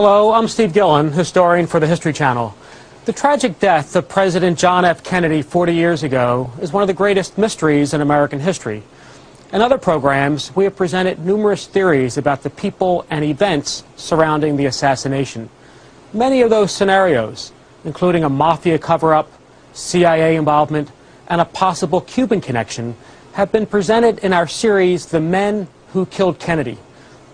Hello, I'm Steve Gillen, historian for the History Channel. The tragic death of President John F. Kennedy 40 years ago is one of the greatest mysteries in American history. In other programs, we have presented numerous theories about the people and events surrounding the assassination. Many of those scenarios, including a mafia cover-up, CIA involvement, and a possible Cuban connection, have been presented in our series, The Men Who Killed Kennedy.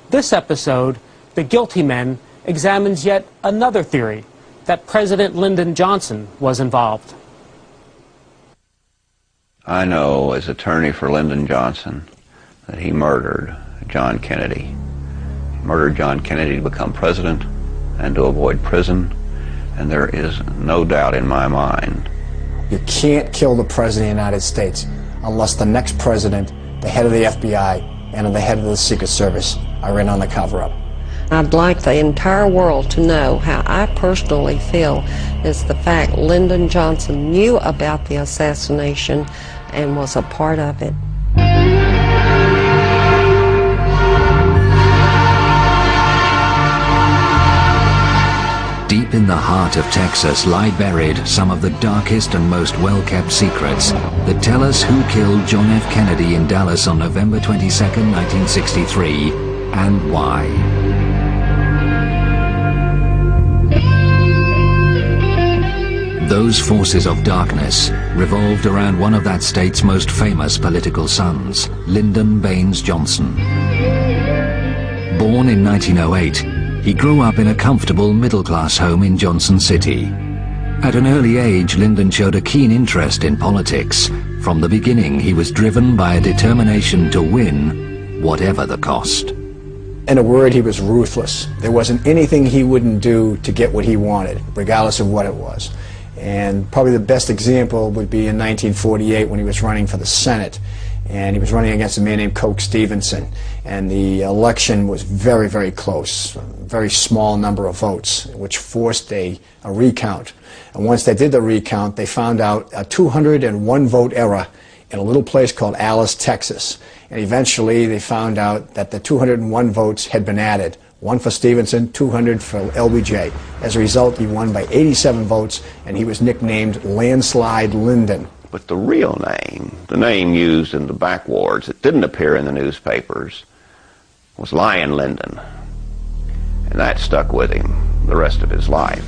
This episode, The Guilty Men, examines yet another theory, that President Lyndon Johnson was involved. I know, as attorney for Lyndon Johnson, that he murdered John Kennedy. He murdered John Kennedy to become president and to avoid prison, and there is no doubt in my mind. You can't kill the President of the United States unless the next president, the head of the FBI, and the head of the Secret Service are in on the cover-up. I'd like the entire world to know how I personally feel is the fact Lyndon Johnson knew about the assassination and was a part of it. Deep in the heart of Texas lie buried some of the darkest and most well-kept secrets that tell us who killed John F. Kennedy in Dallas on November 22, 1963, and why. Those forces of darkness revolved around one of that state's most famous political sons, Lyndon Baines Johnson. Born in 1908, he grew up in a comfortable middle-class home in Johnson City. At an early age, Lyndon showed a keen interest in politics. From the beginning, he was driven by a determination to win, whatever the cost. In a word, he was ruthless. There wasn't anything he wouldn't do to get what he wanted, regardless of what it was. And probably the best example would be in 1948 when he was running for the Senate. And he was running against a man named Coke Stevenson. And the election was very, very close, a very small number of votes, which forced a recount. And once they did the recount, they found out a 201 vote error in a little place called Alice, Texas. And eventually they found out that the 201 votes had been added. 1 for Stevenson, 200 for LBJ. As a result, he won by 87 votes, and he was nicknamed Landslide Lyndon. But the real name, the name used in the backwards that didn't appear in the newspapers, was Lion Lyndon. And that stuck with him the rest of his life.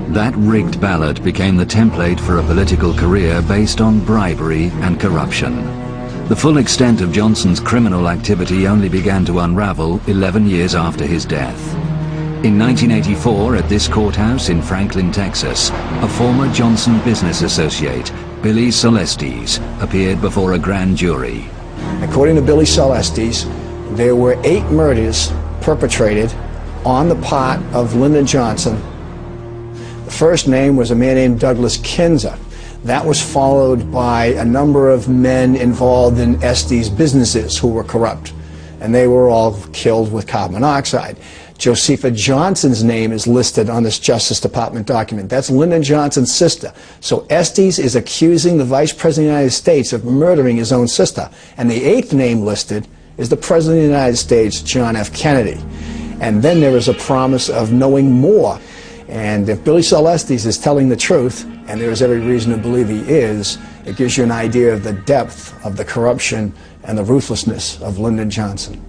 That rigged ballot became the template for a political career based on bribery and corruption. The full extent of Johnson's criminal activity only began to unravel 11 years after his death. In 1984, at this courthouse in Franklin, Texas, a former Johnson business associate, Billy Celestes, appeared before a grand jury. According to Billy Celestes, there were 8 murders perpetrated on the part of Lyndon Johnson. The first name was a man named Douglas Kinzer. That was followed by a number of men involved in Estes businesses who were corrupt, and they were all killed with carbon monoxide. Josepha Johnson's name is listed on this Justice Department document. That's Lyndon Johnson's sister. So Estes is accusing the Vice President of the United States of murdering his own sister. And the 8th name listed is the President of the United States, John F. Kennedy. And then there is a promise of knowing more. And if Billy Celestes is telling the truth, and there is every reason to believe he is, it gives you an idea of the depth of the corruption and the ruthlessness of Lyndon Johnson.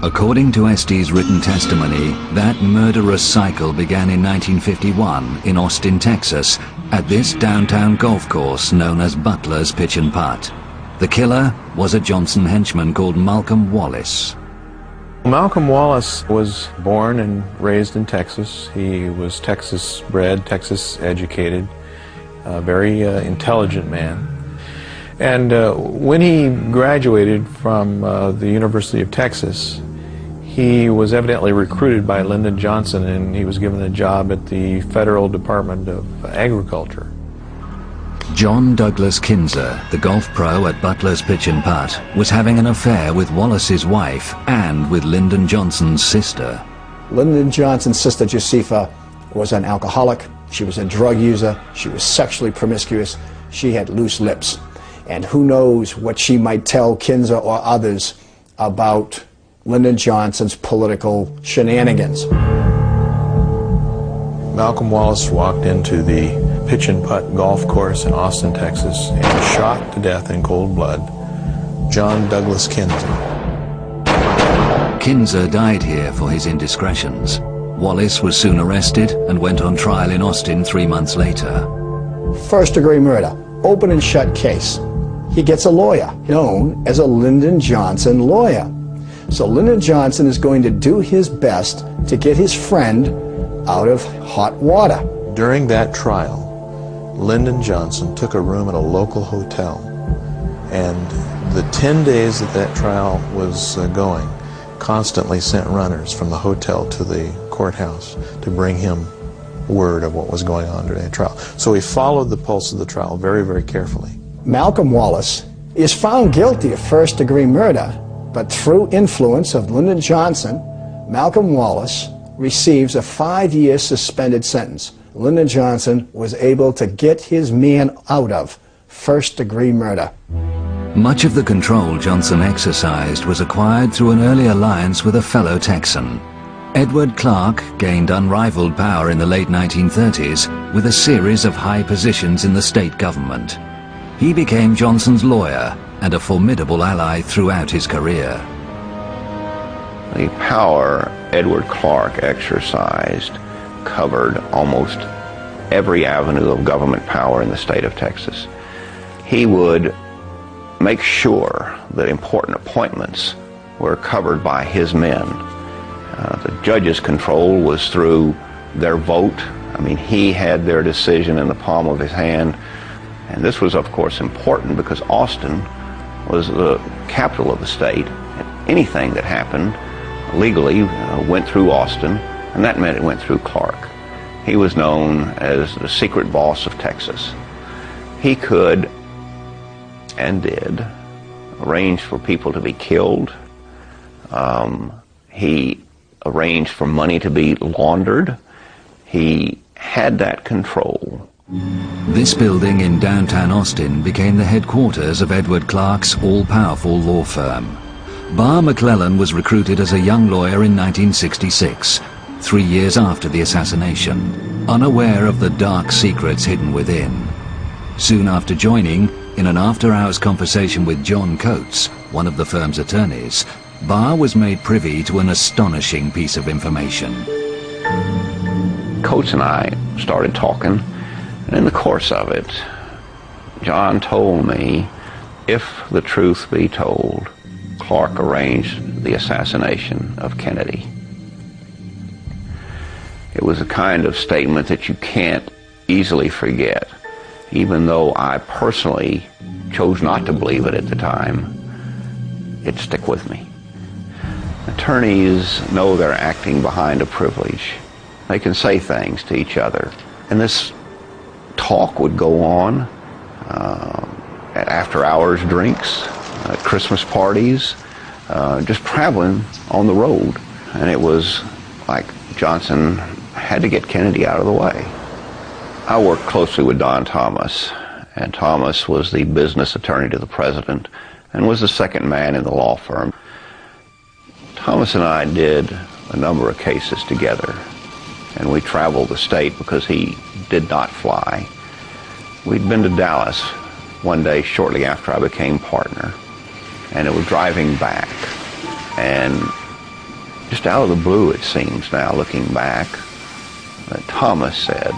According to Estes' written testimony, that murderous cycle began in 1951 in Austin, Texas, at this downtown golf course known as Butler's Pitch and Putt. The killer was a Johnson henchman called Malcolm Wallace. Malcolm Wallace was born and raised in Texas. He was Texas bred, Texas educated, a very intelligent man. And when he graduated from the University of Texas, he was evidently recruited by Lyndon Johnson, and he was given a job at the Federal Department of Agriculture. John Douglas Kinzer, the golf pro at Butler's Pitch and Putt, was having an affair with Wallace's wife and with Lyndon Johnson's sister. Lyndon Johnson's sister, Josepha, was an alcoholic. She was a drug user. She was sexually promiscuous. She had loose lips. And who knows what she might tell Kinzer or others about Lyndon Johnson's political shenanigans. Malcolm Wallace walked into the pitch and putt golf course in Austin, Texas, and shot to death in cold blood John Douglas Kinzer. Kinzer died here for his indiscretions. Wallace was soon arrested and went on trial in Austin 3 months later. First-degree murder, open and shut case. He gets a lawyer, known as a Lyndon Johnson lawyer. So Lyndon Johnson is going to do his best to get his friend out of hot water. During that trial, Lyndon Johnson took a room at a local hotel, and the 10 days that that trial was going, constantly sent runners from the hotel to the courthouse to bring him word of what was going on during the trial. So he followed the pulse of the trial very, very carefully. Malcolm Wallace is found guilty of first-degree murder, but through influence of Lyndon Johnson, Malcolm Wallace receives a 5-year suspended sentence. Lyndon Johnson was able to get his man out of first-degree murder. Much of the control Johnson exercised was acquired through an early alliance with a fellow Texan. Edward Clark gained unrivaled power in the late 1930s with a series of high positions in the state government. He became Johnson's lawyer and a formidable ally throughout his career. The power Edward Clark exercised covered almost every avenue of government power in the state of Texas. He would make sure that important appointments were covered by his men. The judges' control was through their vote. I mean, he had their decision in the palm of his hand. And this was, of course, important because Austin was the capital of the state. Anything that happened legally went through Austin, and that meant it went through Clark. He was known as the secret boss of Texas. He could, and did, arrange for people to be killed. He arranged for money to be laundered. He had that control. This building in downtown Austin became the headquarters of Edward Clark's all-powerful law firm. Barr McClellan was recruited as a young lawyer in 1966, 3 years after the assassination, unaware of the dark secrets hidden within. Soon after joining, in an after-hours conversation with John Coates, one of the firm's attorneys, Barr was made privy to an astonishing piece of information. Coates and I started talking, and in the course of it, John told me, if the truth be told, Clark arranged the assassination of Kennedy. It was a kind of statement that you can't easily forget, even though I personally chose not to believe it at the time. It stuck with me. Attorneys know they're acting behind a privilege. They can say things to each other, and this talk would go on at after-hours drinks, at Christmas parties, just traveling on the road. And it was like Johnson had to get Kennedy out of the way. I worked closely with Don Thomas, and Thomas was the business attorney to the president and was the second man in the law firm. Thomas and I did a number of cases together, and we traveled the state because he did not fly. We'd been to Dallas one day shortly after I became partner, and it was driving back, and just out of the blue it seems now, looking back, that Thomas said,